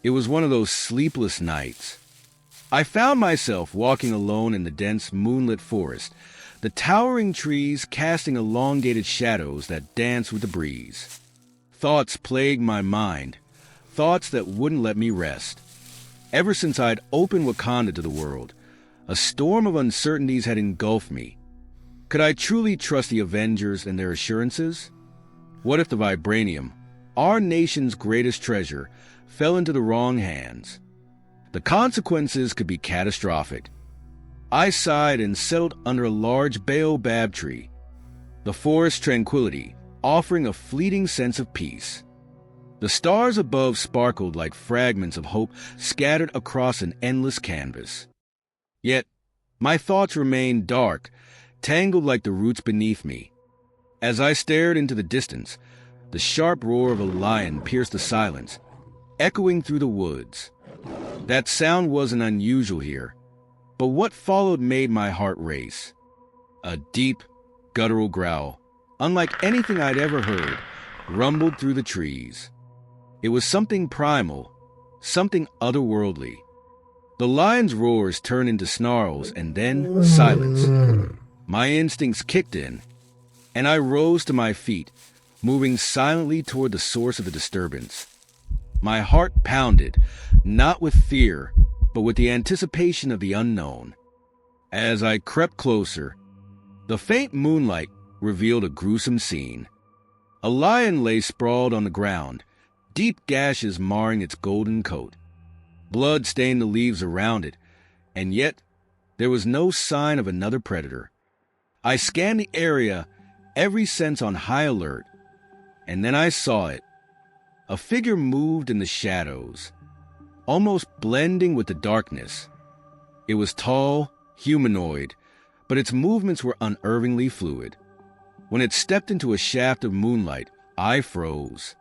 It was one of those sleepless nights. I found myself walking alone in the dense moonlit forest, the towering trees casting elongated shadows that danced with the breeze. Thoughts plagued my mind, thoughts that wouldn't let me rest. Ever since I'd opened Wakanda to the world, a storm of uncertainties had engulfed me. Could I truly trust the Avengers and their assurances? What if the vibranium, our nation's greatest treasure, fell into the wrong hands? The consequences could be catastrophic. I sighed and settled under a large baobab tree, the forest tranquility offering a fleeting sense of peace. The stars above sparkled like fragments of hope scattered across an endless canvas. Yet, my thoughts remained dark, tangled like the roots beneath me. As I stared into the distance, the sharp roar of a lion pierced the silence, echoing through the woods. That sound wasn't unusual here, but what followed made my heart race. A deep, guttural growl, unlike anything I'd ever heard, rumbled through the trees. It was something primal, something otherworldly. The lion's roars turned into snarls and then silence. My instincts kicked in, and I rose to my feet, moving silently toward the source of the disturbance. My heart pounded, not with fear, but with the anticipation of the unknown. As I crept closer, the faint moonlight revealed a gruesome scene. A lion lay sprawled on the ground, deep gashes marring its golden coat. Blood stained the leaves around it, and yet there was no sign of another predator. I scanned the area, every sense on high alert, and then I saw it. A figure moved in the shadows, almost blending with the darkness. It was tall, humanoid, but its movements were unnervingly fluid. When it stepped into a shaft of moonlight, I froze.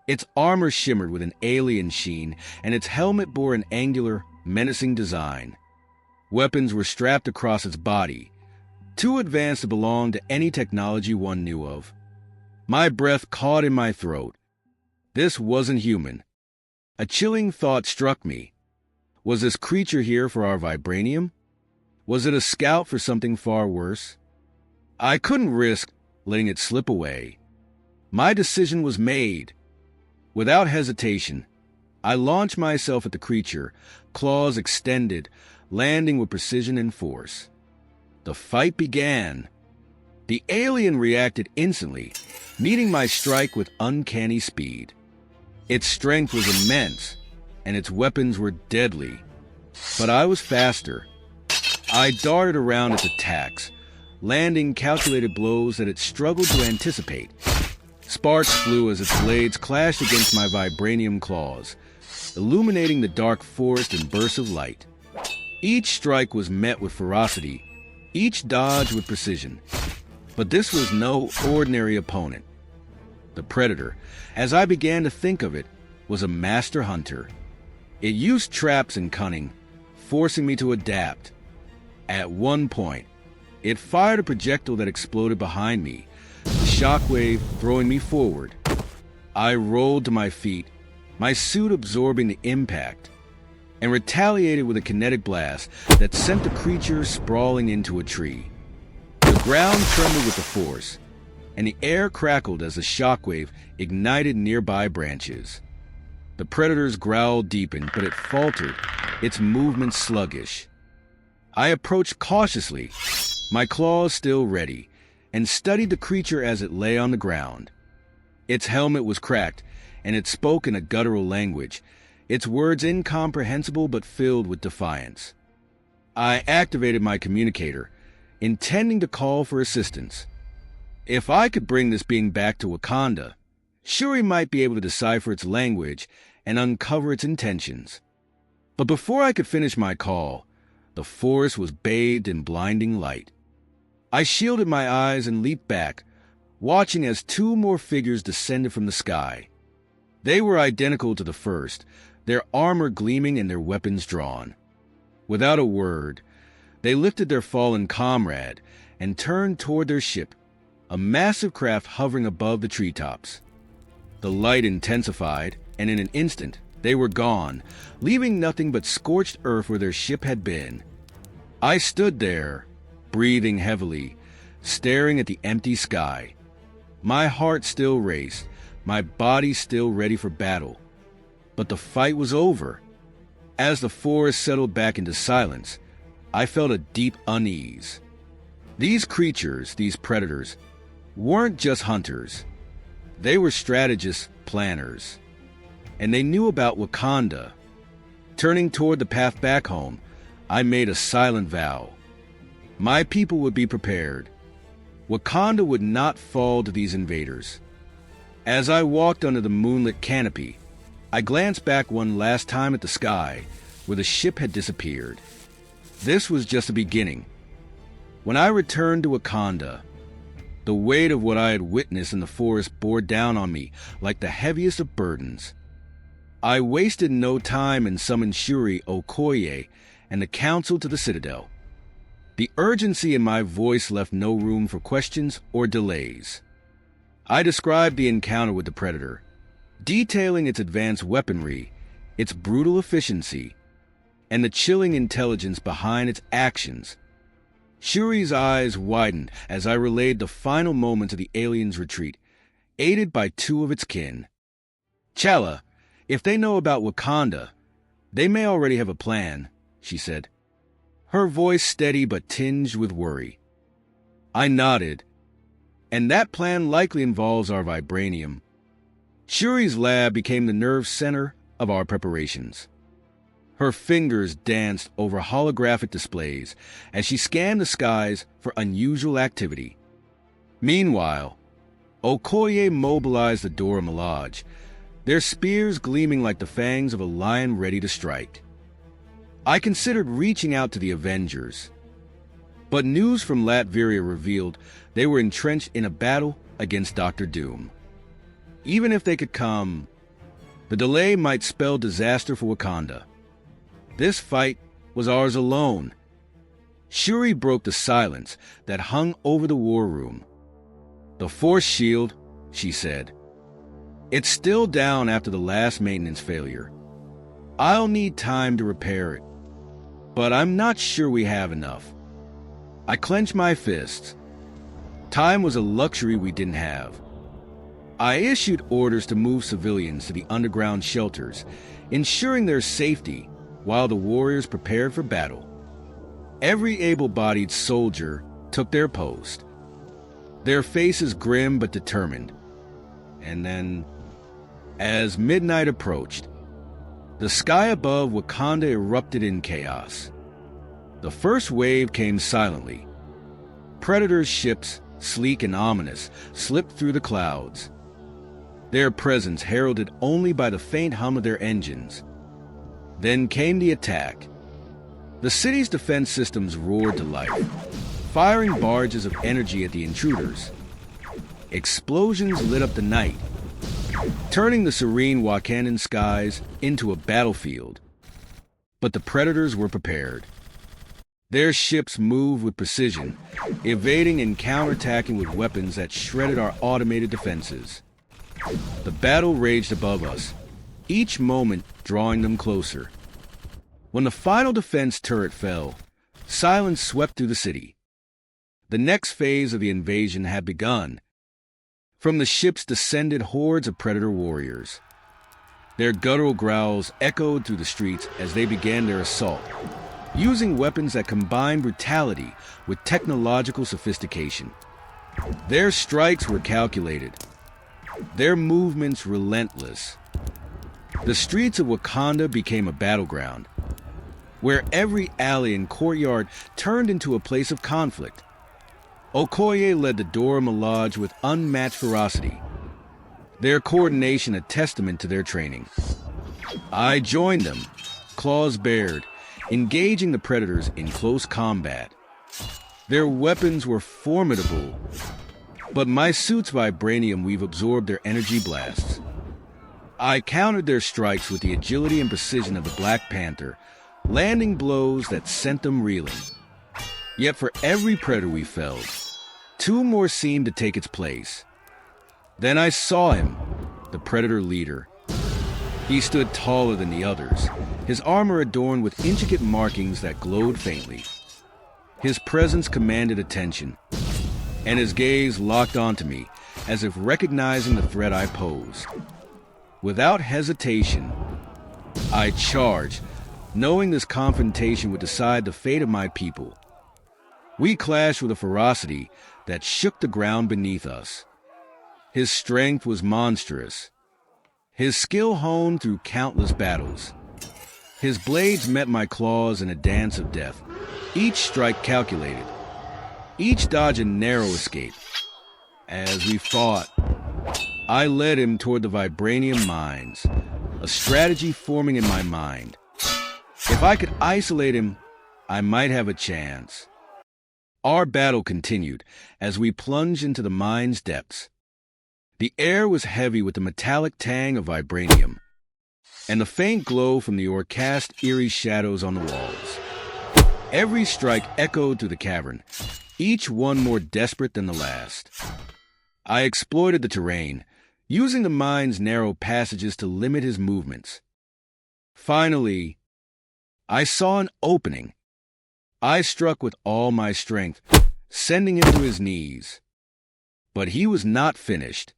Its armor shimmered with an alien sheen, and its helmet bore an angular, menacing design. Weapons were strapped across its body, too advanced to belong to any technology one knew of. My breath caught in my throat. This wasn't human. A chilling thought struck me. Was this creature here for our vibranium? Was it a scout for something far worse? I couldn't risk letting it slip away. My decision was made. Without hesitation, I launched myself at the creature, claws extended, landing with precision and force. The fight began. The alien reacted instantly, meeting my strike with uncanny speed. Its strength was immense, and its weapons were deadly. But I was faster. I darted around its attacks, landing calculated blows that it struggled to anticipate. Sparks flew as its blades clashed against my vibranium claws, illuminating the dark forest in bursts of light. Each strike was met with ferocity, each dodge with precision. But this was no ordinary opponent. The predator, as I began to think of it, was a master hunter. It used traps and cunning, forcing me to adapt. At one point, it fired a projectile that exploded behind me, the shockwave throwing me forward. I rolled to my feet, my suit absorbing the impact, and retaliated with a kinetic blast that sent the creature sprawling into a tree. The ground trembled with the force, and the air crackled as the shockwave ignited nearby branches. The predator's growl deepened, but it faltered, its movement sluggish. I approached cautiously, my claws still ready, and studied the creature as it lay on the ground. Its helmet was cracked, and it spoke in a guttural language, its words incomprehensible but filled with defiance. I activated my communicator, intending to call for assistance. If I could bring this being back to Wakanda, Shuri might be able to decipher its language and uncover its intentions. But before I could finish my call, the forest was bathed in blinding light. I shielded my eyes and leaped back, watching as two more figures descended from the sky. They were identical to the first, their armor gleaming and their weapons drawn. Without a word, they lifted their fallen comrade and turned toward their ship, a massive craft hovering above the treetops. The light intensified, and in an instant, They were gone, leaving nothing but scorched earth where their ship had been. I stood there, breathing heavily, staring at the empty sky. My heart still raced, my body still ready for battle. But the fight was over. As the forest settled back into silence, I felt a deep unease. These creatures, these predators, weren't just hunters. They were strategists, planners. And they knew about Wakanda. Turning toward the path back home, I made a silent vow. My people would be prepared. Wakanda would not fall to these invaders. As I walked under the moonlit canopy, I glanced back one last time at the sky, where the ship had disappeared. This was just the beginning. When I returned to Wakanda, the weight of what I had witnessed in the forest bore down on me like the heaviest of burdens. I wasted no time and summoned Shuri, Okoye, and the council to the citadel. The urgency in my voice left no room for questions or delays. I described the encounter with the Predator, detailing its advanced weaponry, its brutal efficiency, and the chilling intelligence behind its actions. Shuri's eyes widened as I relayed the final moments of the alien's retreat, aided by two of its kin. "Chala, if they know about Wakanda, they may already have a plan," she said, her voice steady but tinged with worry. I nodded. "And that plan likely involves our vibranium." Shuri's lab became the nerve center of our preparations. Her fingers danced over holographic displays as she scanned the skies for unusual activity. Meanwhile, Okoye mobilized the Dora Milaje, their spears gleaming like the fangs of a lion ready to strike. I considered reaching out to the Avengers, but news from Latveria revealed they were entrenched in a battle against Dr. Doom. Even if they could come, the delay might spell disaster for Wakanda. This fight was ours alone. Shuri broke the silence that hung over the war room. "The Force shield," she said. "It's still down after the last maintenance failure. I'll need time to repair it, but I'm not sure we have enough." I clenched my fists. Time was a luxury we didn't have. I issued orders to move civilians to the underground shelters, ensuring their safety while the warriors prepared for battle. Every able-bodied soldier took their post, their faces grim but determined. And then, as midnight approached, the sky above Wakanda erupted in chaos. The first wave came silently. Predators' ships, sleek and ominous, slipped through the clouds, their presence heralded only by the faint hum of their engines. Then came the attack. The city's defense systems roared to life, firing barges of energy at the intruders. Explosions lit up the night, turning the serene Wakandan skies into a battlefield. But the predators were prepared. Their ships moved with precision, evading and counterattacking with weapons that shredded our automated defenses. The battle raged above us, each moment drawing them closer. When the final defense turret fell, silence swept through the city. The next phase of the invasion had begun. From the ships descended hordes of predator warriors. Their guttural growls echoed through the streets as they began their assault, using weapons that combined brutality with technological sophistication. Their strikes were calculated, their movements relentless. The streets of Wakanda became a battleground, where every alley and courtyard turned into a place of conflict. Okoye led the Dora Milaje with unmatched ferocity, their coordination a testament to their training. I joined them, claws bared, engaging the predators in close combat. Their weapons were formidable, but my suit's vibranium weave absorbed their energy blasts. I countered their strikes with the agility and precision of the Black Panther, landing blows that sent them reeling. Yet for every predator we felled, two more seemed to take its place. Then I saw him, the predator leader. He stood taller than the others, his armor adorned with intricate markings that glowed faintly. His presence commanded attention, and his gaze locked onto me as if recognizing the threat I posed. Without hesitation, I charged, knowing this confrontation would decide the fate of my people. We clashed with a ferocity that shook the ground beneath us. His strength was monstrous, his skill honed through countless battles. His blades met my claws in a dance of death, each strike calculated, each dodge a narrow escape. As we fought, I led him toward the vibranium mines, a strategy forming in my mind. If I could isolate him, I might have a chance. Our battle continued as we plunged into the mine's depths. The air was heavy with the metallic tang of vibranium, and the faint glow from the ore cast eerie shadows on the walls. Every strike echoed through the cavern, each one more desperate than the last. I exploited the terrain, using the mine's narrow passages to limit his movements. Finally, I saw an opening. I struck with all my strength, sending him to his knees. But he was not finished.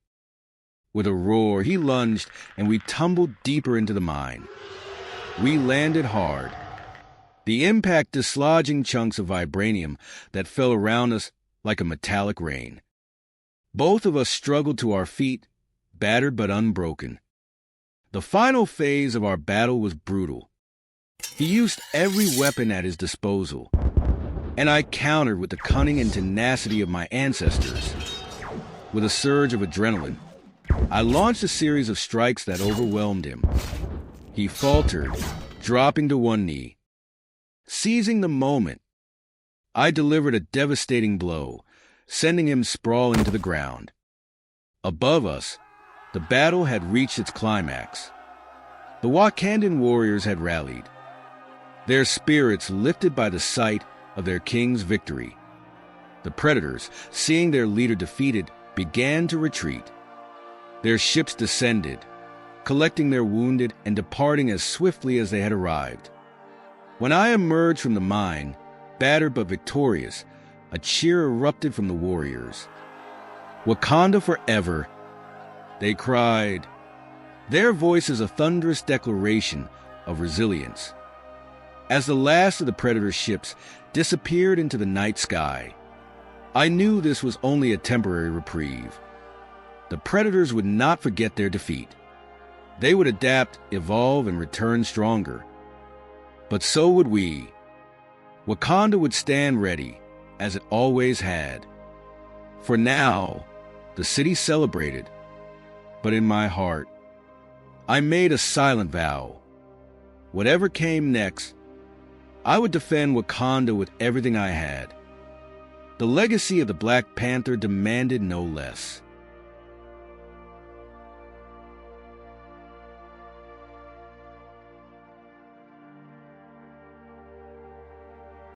With a roar, he lunged, and we tumbled deeper into the mine. We landed hard, the impact dislodging chunks of vibranium that fell around us like a metallic rain. Both of us struggled to our feet, battered but unbroken. The final phase of our battle was brutal. He used every weapon at his disposal, and I countered with the cunning and tenacity of my ancestors. With a surge of adrenaline, I launched a series of strikes that overwhelmed him. He faltered, dropping to one knee. Seizing the moment, I delivered a devastating blow, sending him sprawling to the ground. Above us, the battle had reached its climax. The Wakandan warriors had rallied, their spirits lifted by the sight of their king's victory. The predators, seeing their leader defeated, began to retreat. Their ships descended, collecting their wounded and departing as swiftly as they had arrived. When I emerged from the mine, battered but victorious, a cheer erupted from the warriors. "Wakanda forever," they cried, their voices a thunderous declaration of resilience. As the last of the predator ships disappeared into the night sky, I knew this was only a temporary reprieve. The predators would not forget their defeat. They would adapt, evolve, and return stronger. But so would we. Wakanda would stand ready, as it always had. For now, the city celebrated, but in my heart, I made a silent vow. Whatever came next, I would defend Wakanda with everything I had. The legacy of the Black Panther demanded no less.